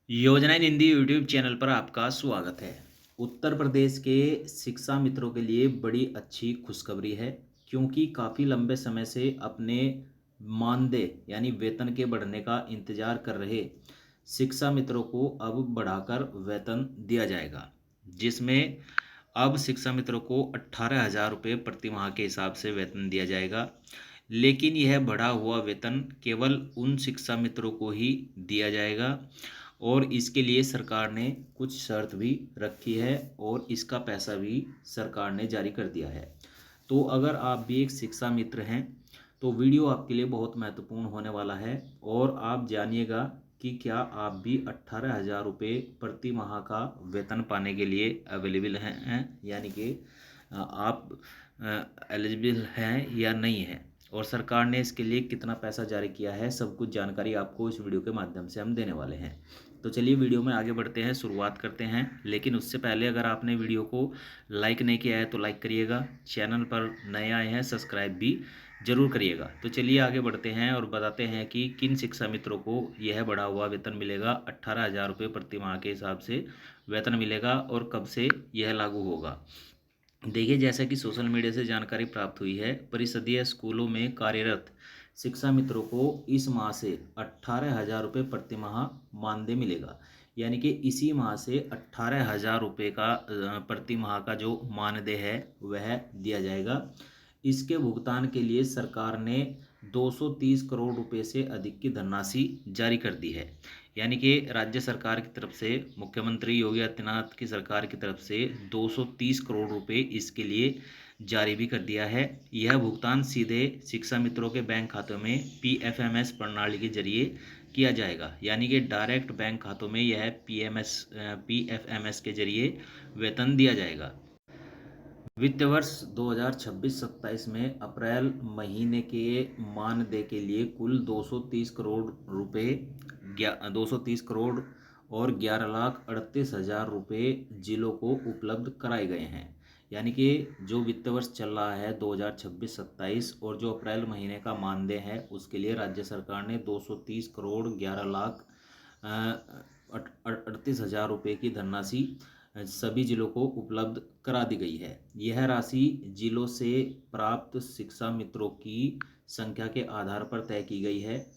योजनाएं Hindi YouTube channel पर आपका स्वागत है। उत्तर प्रदेश के शिक्षा मित्रों के लिए बड़ी अच्छी खुशखबरी है, क्योंकि काफ़ी लंबे समय से अपने मानदेय यानी वेतन के बढ़ने का इंतजार कर रहे शिक्षा मित्रों को अब बढ़ाकर वेतन दिया जाएगा, जिसमें अब शिक्षा मित्रों को 18,000 रुपये प्रति माह के हिसाब से वेतन दिया जाएगा। लेकिन यह बढ़ा हुआ वेतन केवल उन शिक्षा मित्रों को ही दिया जाएगा और इसके लिए सरकार ने कुछ शर्त भी रखी है और इसका पैसा भी सरकार ने जारी कर दिया है। तो अगर आप भी एक शिक्षा मित्र हैं तो वीडियो आपके लिए बहुत महत्वपूर्ण होने वाला है और आप जानिएगा कि क्या आप भी 18,000 रुपये प्रति माह का वेतन पाने के लिए अवेलेबल हैं, यानी कि आप एलिजिबल हैं या नहीं हैं, और सरकार ने इसके लिए कितना पैसा जारी किया है, सब कुछ जानकारी आपको इस वीडियो के माध्यम से हम देने वाले हैं। तो चलिए वीडियो में आगे बढ़ते हैं, शुरुआत करते हैं। लेकिन उससे पहले अगर आपने वीडियो को लाइक नहीं किया है तो लाइक करिएगा, चैनल पर नए आए हैं सब्सक्राइब भी जरूर करिएगा। तो चलिए आगे बढ़ते हैं और बताते हैं कि किन शिक्षा मित्रों को यह बढ़ा हुआ वेतन मिलेगा। 18,000 रुपये प्रति माह के हिसाब से वेतन मिलेगा और कब से यह लागू होगा। देखिए, जैसा कि सोशल मीडिया से जानकारी प्राप्त हुई है, परिषदीय स्कूलों में कार्यरत शिक्षा मित्रों को इस माह से 18,000 रुपये प्रति माह मानदेय मिलेगा। यानी कि इसी माह से 18,000 रुपये का प्रति माह का जो मानदेय है वह दिया जाएगा। इसके भुगतान के लिए सरकार ने 230 करोड़ रुपए से अधिक की धनराशि जारी कर दी है। यानी कि राज्य सरकार की तरफ से, मुख्यमंत्री योगी आदित्यनाथ की सरकार की तरफ से 230 करोड़ रुपए इसके लिए जारी भी कर दिया है। यह भुगतान सीधे शिक्षा मित्रों के बैंक खातों में पीएफएमएस प्रणाली के जरिए किया जाएगा। यानी कि डायरेक्ट बैंक खातों में यह पीएफएमएस के जरिए वेतन दिया जाएगा। वित्त वर्ष 2026-27 में अप्रैल महीने के मानदेय के लिए कुल 230 करोड़ रुपए 230 करोड़ और 11,38,000 रुपये जिलों को उपलब्ध कराए गए हैं। यानी कि जो वित्त वर्ष चल रहा है 2026-27 और जो अप्रैल महीने का मानदेय है उसके लिए राज्य सरकार ने 230 करोड़ 11,38,000 रुपये की धनराशि सभी जिलों को उपलब्ध करा दी गई है। यह राशि जिलों से प्राप्त शिक्षा मित्रों की संख्या के आधार पर तय की गई है।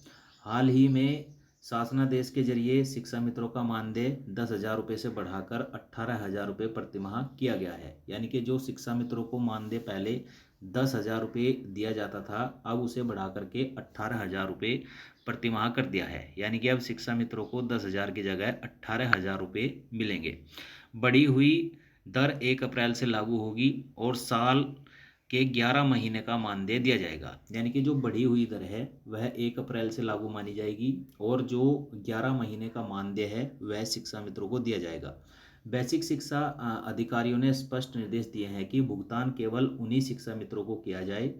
हाल ही में शासनादेश के जरिए शिक्षा मित्रों का मानदेय 10,000 रुपये से बढ़ाकर 18,000 रुपये प्रति माह किया गया है। यानी कि जो शिक्षा मित्रों को मानदेय पहले 10,000 रुपये दिया जाता था, अब उसे बढ़ा करके 18,000 रुपये प्रति माह कर दिया है। यानी कि अब शिक्षा मित्रों को 10,000 की जगह 18,000 रुपये मिलेंगे। बढ़ी हुई दर 1 अप्रैल से लागू होगी और साल के 11 महीने का मानदेय दिया जाएगा। यानी कि जो बढ़ी हुई दर है वह 1 अप्रैल से लागू मानी जाएगी और जो 11 महीने का मानदेय है वह शिक्षा मित्रों को दिया जाएगा। बेसिक शिक्षा अधिकारियों ने स्पष्ट निर्देश दिए हैं कि भुगतान केवल उन्हीं शिक्षा मित्रों को किया जाए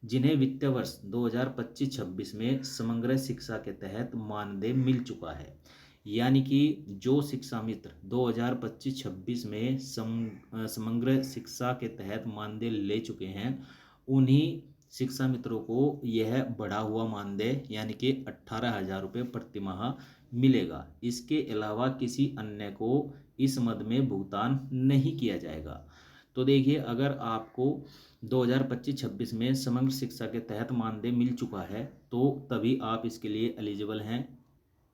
जिन्हें वित्तीय वर्ष 2025-26 में समग्र शिक्षा के तहत मानदेय मिल चुका है। यानी कि जो शिक्षा मित्र 2025-26 में समग्र शिक्षा के तहत मानदेय ले चुके हैं, उन्हीं शिक्षा मित्रों को यह बढ़ा हुआ मानदेय यानी कि 18,000 रुपये प्रति माह मिलेगा। इसके अलावा किसी अन्य को इस मद में भुगतान नहीं किया जाएगा। तो देखिए, अगर आपको 2025-26 में समग्र शिक्षा के तहत मानदेय मिल चुका है तो तभी आप इसके लिए एलिजिबल हैं,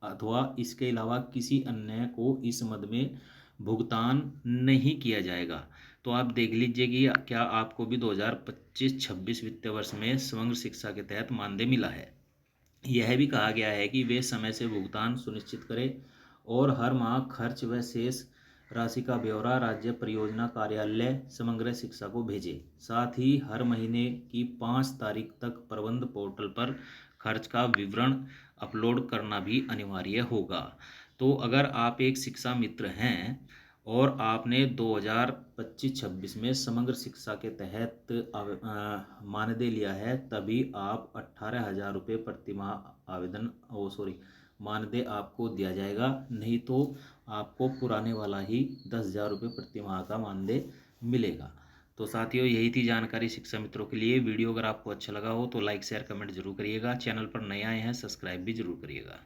अथवा इसके अलावा किसी अन्य को इस मद में भुगतान नहीं किया जाएगा। तो आप देख लीजिए कि क्या आपको भी 2025-26 वित्तीय वर्ष में समग्र शिक्षा के तहत मानदेय मिला है। यह भी कहा गया है कि वे समय से भुगतान सुनिश्चित करें और हर माह खर्च व शेष राशि का ब्यौरा राज्य परियोजना कार्यालय समग्र शिक्षा को भेजें। साथ ही हर महीने की 5 तारीख तक प्रबंध पोर्टल पर खर्च का विवरण अपलोड करना भी अनिवार्य होगा। तो अगर आप एक शिक्षा मित्र हैं और आपने 2025-26 में समग्र शिक्षा के तहत मानदेय लिया है, तभी आप 18,000 रुपये प्रति माह मानदेय आपको दिया जाएगा। नहीं तो आपको पुराने वाला ही 10,000 रुपये प्रति माह का मानदेय मिलेगा। तो साथियों, यही थी जानकारी शिक्षा मित्रों के लिए। वीडियो अगर आपको अच्छा लगा हो तो लाइक शेयर कमेंट जरूर करिएगा। चैनल पर नए आए हैं सब्सक्राइब भी जरूर करिएगा।